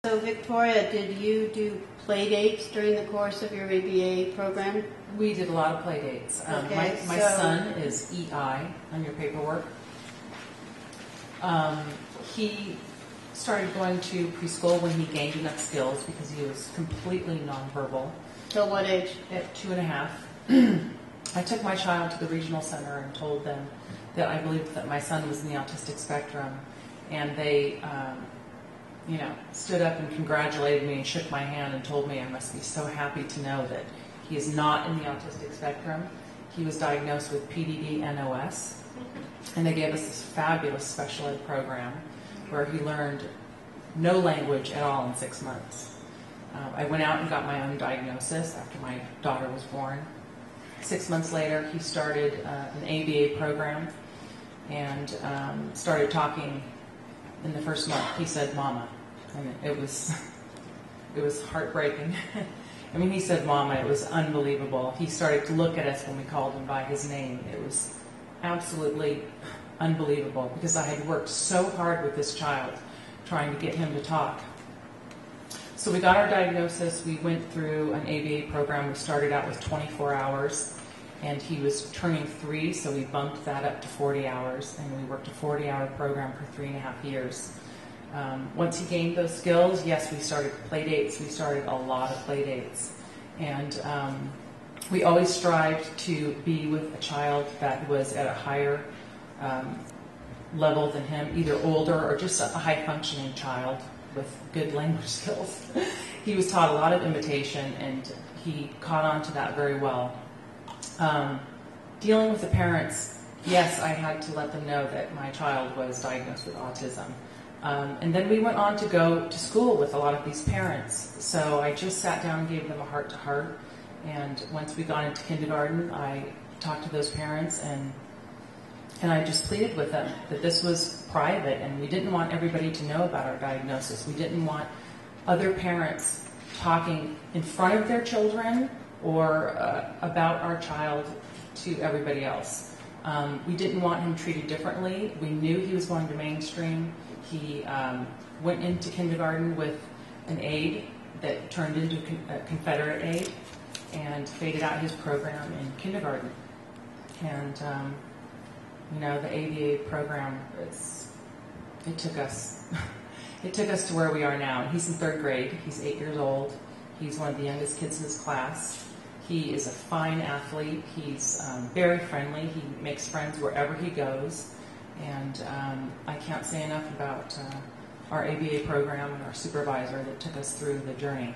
So Victoria, did you do Playdates during the course of your ABA program? We did a lot of Playdates. My son is EI on your paperwork. He started going to preschool when he gained enough skills because he was completely nonverbal. Till what age? At 2.5. I took my child to the regional center and told them that I believed that my son was in the autistic spectrum, and they stood up and congratulated me and shook my hand and told me I must be so happy to know that he is not in the autistic spectrum. He was diagnosed with PDD-NOS, and they gave us this fabulous special ed program where he learned no language at all in 6 months. I went out and got my own diagnosis after my daughter was born. 6 months later, he started an ABA program and started talking. In the first month, he said, "Mama," and it was heartbreaking. I mean, he said, "Mama," it was unbelievable. He started to look at us when we called him by his name. It was absolutely unbelievable because I had worked so hard with this child trying to get him to talk. So we got our diagnosis. We went through an ABA program. We started out with 24 hours, and he was turning 3, so we bumped that up to 40 hours, and we worked a 40-hour program for 3.5 years. Once he gained those skills, yes, we started Playdates. We started a lot of Playdates, and we always strived to be with a child that was at a higher level than him, either older or just a high-functioning child with good language skills. He was taught a lot of imitation, and he caught on to that very well. Dealing with the parents, yes, I had to let them know that my child was diagnosed with autism. And then we went on to go to school with a lot of these parents. So I just sat down and gave them a heart-to-heart. And once we got into kindergarten, I talked to those parents and I just pleaded with them that this was private and we didn't want everybody to know about our diagnosis. We didn't want other parents talking in front of their children or about our child to everybody else. We didn't want him treated differently. We knew he was going to mainstream. He went into kindergarten with an aide that turned into a Confederate aide and faded out his program in kindergarten. And the ABA program, it took us to where we are now. He's in 3rd grade. He's 8 years old. He's one of the youngest kids in his class. He is a fine athlete. He's very friendly. He makes friends wherever he goes. And I can't say enough about our ABA program and our supervisor that took us through the journey.